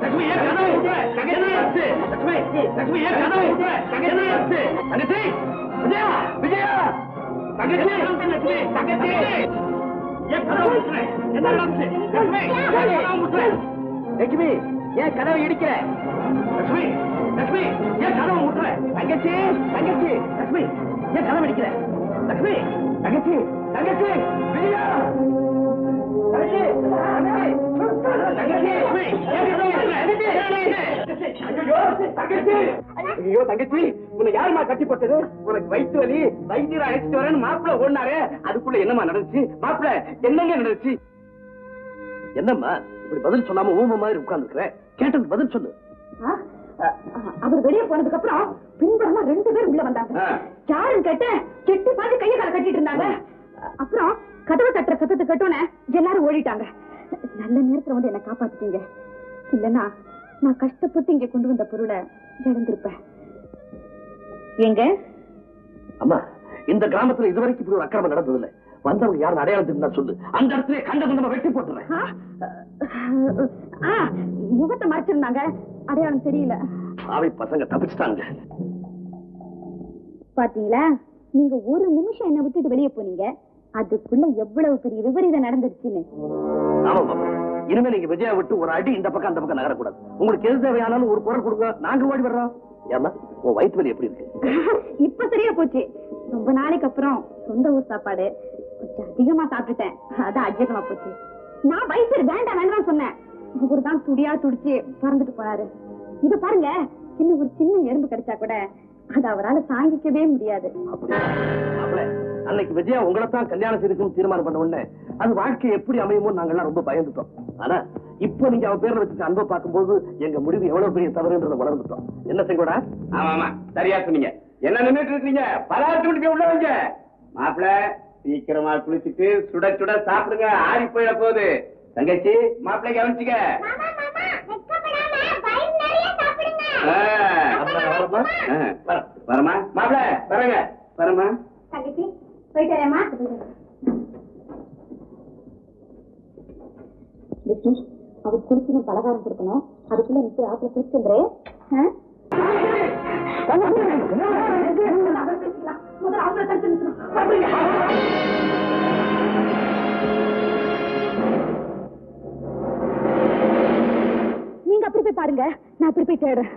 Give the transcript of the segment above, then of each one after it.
லட்சுமி ஏன் கதவை விடுற? தங்கச்சி லட்சுமி ஏன் கதவை விடுற? தங்கச்சி விஜயா விஜயா தங்கச்சி லட்சுமி தங்கச்சி ஏன் கதவை விடுற? என்ன நடந்துச்சு? லட்சுமி கதவை விடுற? லட்சுமி ஏன் கதவை இடிக்கிற? லட்சுமி லட்சுமி ஏன் கதவை விடுற? தங்கச்சி தங்கச்சி லட்சுமி ஏன் கதவை இடிக்கிற? லட்சுமி தங்கச்சி தங்கச்சி விஜயா ஐயோ தங்கச்சி உன்னை யாருமா கட்டிப்பட்டது? உனக்கு வயிற்று வலி வைத்தியரை அழைச்சிட்டு வரேன்னு மாப்பிள்ள ஓடினாரு. அதுக்குள்ள என்னம்மா நடந்துச்சு? மாப்பிள்ள என்னங்க நடந்துச்சு? என்னம்மா இப்படி பதில் சொல்லாம ஊம மாதிரி உட்கார்ந்துருக்கிற? கேட்டதுக்கு பதில் சொல்லு. அவர் வெளியே போனதுக்கு அப்புறம் பின்புறமா 2 பேர் உள்ள வந்தாங்க. யாருன்னு கேட்டேன். கெட்டி பாத்து கையை கால கட்டிட்டு இருந்தாங்க. அப்புறம் கதவை தட்டுற சத்தத்தை கட்டோன்னு எல்லாரும் ஓடிட்டாங்க. நல்ல நேரத்துல வந்து என்ன காப்பாத்திட்டீங்க. இல்லன்னா நான் கஷ்டப்பட்டு இங்க கொண்டு வந்த பொருளை இழந்திருப்பேன். எங்க அம்மா இந்த கிராமத்துல இதுவரைக்கும் இப்படி ஒரு அக்கிரமம் நடந்ததில்லை. வந்தவங்க யாரும் அடையாளம் தெரிஞ்சா சொல்லு. அந்த இடத்துல கண்ட வெட்டி போட்டுறேன். முகத்தை மறைச்சிருந்தாங்க. அடையாளம் தெரியல. அவை பசங்க தப்பிச்சுட்டாங்க. பாத்தீங்களா, நீங்க ஒரு நிமிஷம் என்ன விட்டுட்டு வெளியே போனீங்க. அதுக்குள்ள எவ்வளவு பெரிய விபரீதம் நடந்துருச்சுன்னு. ஆமா பாப்பா, இனிமே நீங்க விஜயா விட்டு ஒரு அடி இந்த பக்கம் அந்த பக்கம் நகரக்கூடாது. உங்களுக்கு எது தேவையானாலும் ஒரு குரல் கொடுங்க, நாங்க ஓடி வர்றோம். ஏமா உன் வயிற்று வலி எப்படி இருக்கு? இப்ப சரியா போச்சு. ரொம்ப நாளைக்கு அப்புறம் சொந்த ஊர் சாப்பாடு கொஞ்சம் அதிகமா சாப்பிட்டுட்டேன். அதான் அஜகமா போச்சு. நான் வயிற்று வேண்டாம் வேண்டாம் சொன்னேன். அவரு தான் துடியா துடிச்சு பறந்துட்டு போனாரு. இது பாருங்க, இன்னும் ஒரு சின்ன எறும்பு கிடைச்சா கூட அது அவரால் தாங்கிக்கவே முடியாது. அன்னைக்கு விஜயா உங்களைத்தான் கல்யாணம் செய்யணும்னு தீர்மானம் பண்ண உடனே அது வாழ்க்கை எப்படி அமையுமோ நாங்கெல்லாம் ரொம்ப பயந்துட்டோம். ஆனா இப்போ நீங்க அவ பேர்ல வச்சுட்டு அன்பை பார்க்கும்போது எங்க முடிவு எவ்வளவு பெரிய தவறுன்றதை உணர்ந்துட்டோம். என்ன செய்யக்கூடா? ஆமா ஆமா சரியா சொன்னீங்க. என்ன நின்றுட்டு இருக்கீங்க? பலகாரத்து விட்டு உள்ள வைங்க. மாப்பிள்ள சீக்கிரமா குளிச்சுட்டு சுட சுட சாப்பிடுங்க. ஆறி போயிட போகுது. தங்கச்சி மாப்பிள்ளை கவனிச்சுக்க. வரமா மாப்பிள்ள வரங்க வரமா. தங்கச்சி போயிட்டாரேம்மா. அவர் குளிச்சு பலகாரம் கொடுக்கணும். அதுக்குள்ள நிச்சயம் ஆத்துல குளிச்சுன்றே. நீங்க அப்படி போய் பாருங்க, நான் அப்படி போய் தேடுறேன்.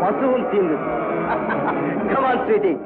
பசுவும் தீர்ந்து. Come on, sweetie.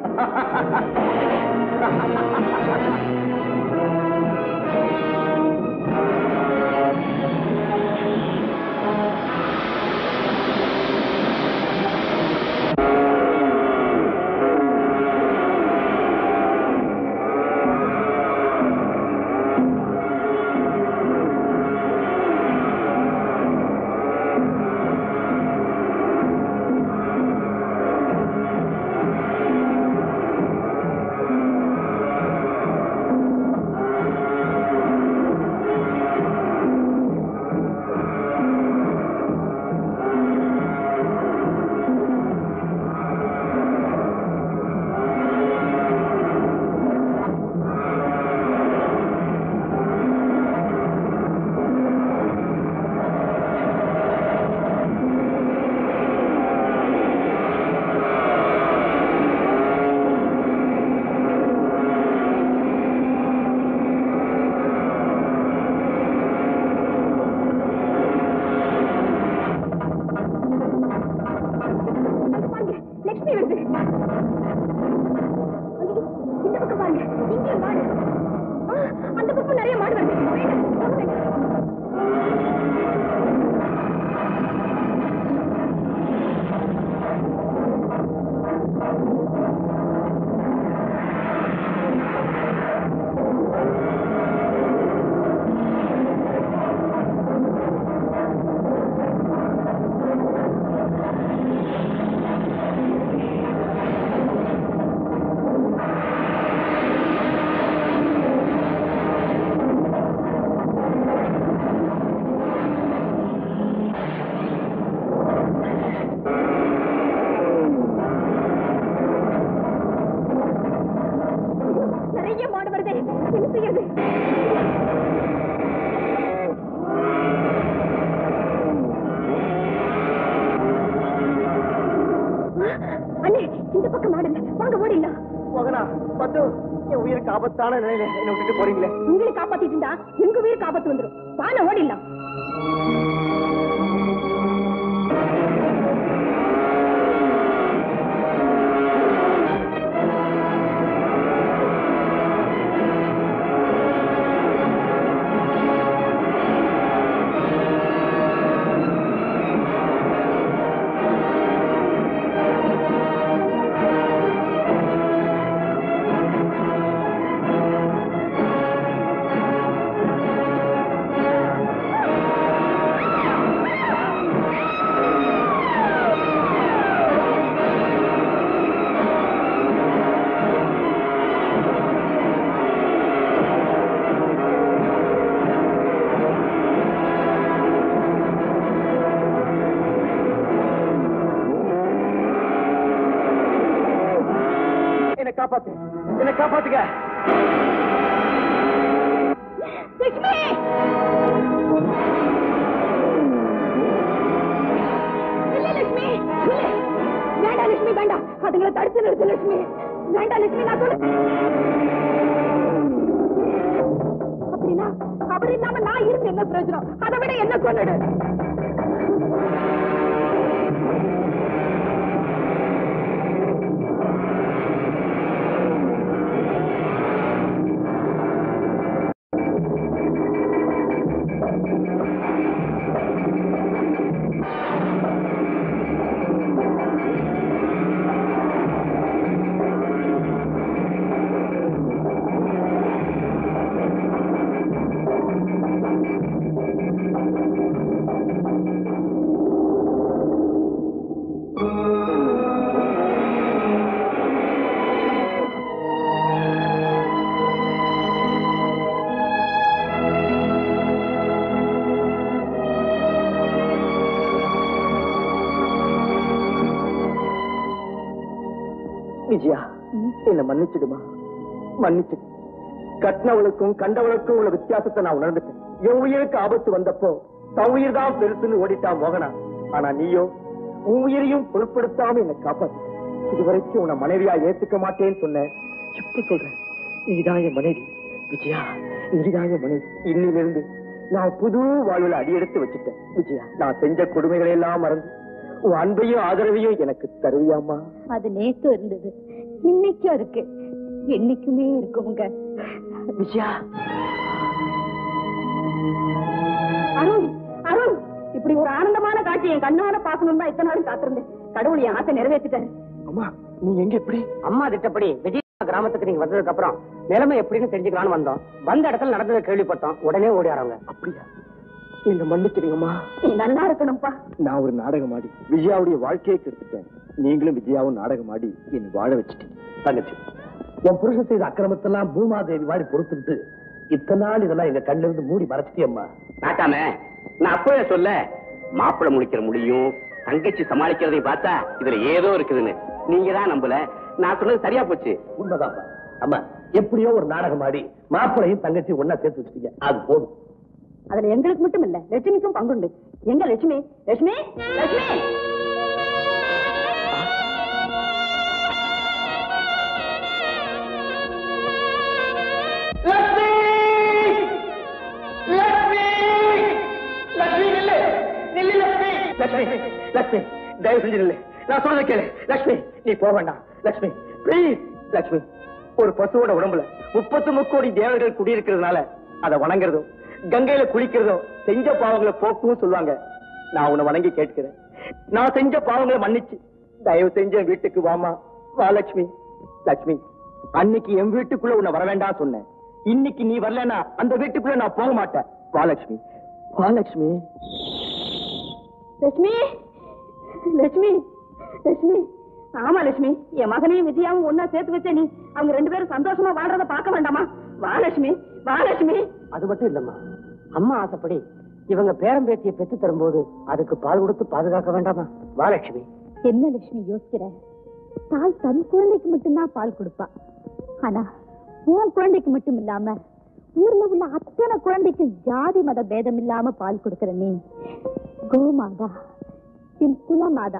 ஆபத்தான நிலையில என்ன விட்டுட்டு போறீங்களே. உங்களை காப்பாத்திட்டு இருந்தா எங்க உயிருக்கு ஆபத்து வந்துடும். வான ஓடிடலாம். என்ன காப்பாத்துங்க. லட்சுமி இல்ல லட்சுமி இல்ல வேண்டாம் லட்சுமி வேண்டாம். அதுங்களை தடுத்து நிறுத்து லட்சுமி. வேண்டாம் லட்சுமி நான் சொல்ல. அப்படின்னா அவர் இல்லாம நான் இருந்து என்ன பிரயோஜனம்? அதை விட என்ன கொண்டுடு. விஜயா, என்ன மன்னிச்சிடுமா, மன்னிச்சிடு. கட்டினவளுக்கும் கண்டவளுக்கும் உள்ள வித்தியாசத்தை நான் உணர்ந்துட்டேன். என் உயிருக்கு ஆபத்து வந்தப்போ தன் உயிர் தான் பெருசுன்னு ஓடிட்டா மோகனா. ஆனா நீயோ உன் உயிரையும் பொருட்படுத்தாம என்னை காப்பாத்து. இதுவரைக்கும் உன்னை மனைவியா ஏத்துக்க மாட்டேன்னு சொன்ன, இப்ப சொல்றேன், நீதான் என் மனைவி. விஜயா, நீதான் என் மனைவி. இன்னிலிருந்து நான் புது வாழ்வுல அடியெடுத்து வச்சுட்டேன். விஜயா, நான் செஞ்ச கொடுமைகளை எல்லாம் மறந்து உன் அன்பையும் ஆதரவையும் எனக்கு தருவியாமா? அது நேத்து இருந்தது, இன்னைக்கும் இருக்கு, என்னைக்குமே இருக்குங்க. விஜயா, அருண், அருண், இப்படி ஒரு ஆனந்தமான காட்சி என் கண்ணால பாக்கணும் தான் இத்தனை நாளும் காத்திருந்தேன். கடவுள் என் ஆசை நிறைவேற்றிட்டாரு. அம்மா நீங்க எங்க எப்படி? அம்மா திட்டப்படி விஜய் கிராமத்துக்கு நீங்க வந்ததுக்கு அப்புறம் நிலைமை எப்படின்னு தெரிஞ்சுக்கலாம்னு வந்தோம். வந்த இடத்துல நடந்ததை கேள்விப்பட்டோம், உடனே ஓடி ஆறவங்க. அப்படியா? என்ன மன்னிக்கிறீங்கம்மா. நீ நல்லா இருக்கணும்ப்பா. நான் ஒரு நாடகம் ஆடி விஜயாவுடைய வாழ்க்கையை கெடுத்துட்டேன். நீங்களும் விஜயாவும் நாடகம் ஆடி என்னை வாழ வச்சுட்டீங்க. தங்கச்சி, உன் புருஷன் செய்த அக்கிரமத்தெல்லாம் பூமாதேவி வாடி பொறுத்துக்கிட்டு இத்தனை நாள் இதெல்லாம் எங்க கண்ணில இருந்து மூடி மறைச்சிட்டியம்மா. நாட்டாம நான் அப்பவே சொல்ல, மாப்பிள்ளை முடிக்கிற முடியும் தங்கச்சி சமாளிக்கிறதையும் பார்த்தா இதுல ஏதோ இருக்குதுன்னு நீங்க தான் நம்பல. நான் சொன்னது சரியா போச்சு. உண்மைதான்ப்பா. அம்மா, எப்படியோ ஒரு நாடகம் ஆடி மாப்பிளையும் தங்கச்சி ஒன்னா சேர்த்து வச்சுட்டீங்க, அது போதும். அதுல எங்களுக்கு மட்டும் இல்ல, லட்சுமிக்கும் பங்குண்டு. எங்க லட்சுமி? லட்சுமி, லட்சுமி! லட்சுமி, தயவு செஞ்சு நில்லு. நான் சொல்றத கேளு. லட்சுமி, நீ போக வேண்டாம். லட்சுமி, பிளீஸ். லட்சுமி, ஒரு பசுவோட உடம்புல 33 கோடி தேவர்கள் குடியிருக்கிறதுனால அதை வணங்குறதும் கங்கையில குளிக்கிறதும் செஞ்ச பாவங்களை போக்கும் சொல்லுவாங்க. நான் உன்னை வணங்கி கேட்கிறேன், நான் செஞ்ச பாவங்களை மன்னிச்சு தயவு செஞ்ச வீட்டுக்கு வாமா. வா லட்சுமி. லட்சுமி, அன்னைக்கு என் வீட்டுக்குள்ள உன்னை வர வேண்டாம் சொன்னேன். இன்னைக்கு நீ வரலன்னா அந்த வீட்டுக்குள்ள நான் போக மாட்டேன். வா லட்சுமி, வா லட்சுமி. லட்சுமி, லட்சுமி, லட்சுமி! ஆமா லட்சுமி, என் மகனையும் விஜயாவும் ஒன்னா சேர்த்து வச்ச நீ அவங்க 2 பேரும் சந்தோஷமா வாழ்றத பார்க்க வேண்டாமா? வா லட்சுமி, வா லட்சுமி! அது மட்டும் இல்லம்மா, அம்மா ஆசைப்படி இவங்க பேரம்பேத்தியை பெற்று தரும்போது அதுக்கு பால் கொடுத்து பாதுகாக்க வேண்டாமா? வா லட்சுமி. என்ன லட்சுமி யோசிக்கிற? தாய் தன் குழந்தைக்கு மட்டும்தான் பால் கொடுப்பா. ஆனா உன் குழந்தைக்கு மட்டும் இல்லாம ஊர்ல உள்ள அத்தனை குழந்தைக்கு ஜாதி மத பேதம் இல்லாம பால் கொடுக்கிற நீ கோமாதா, என் குலமாதா.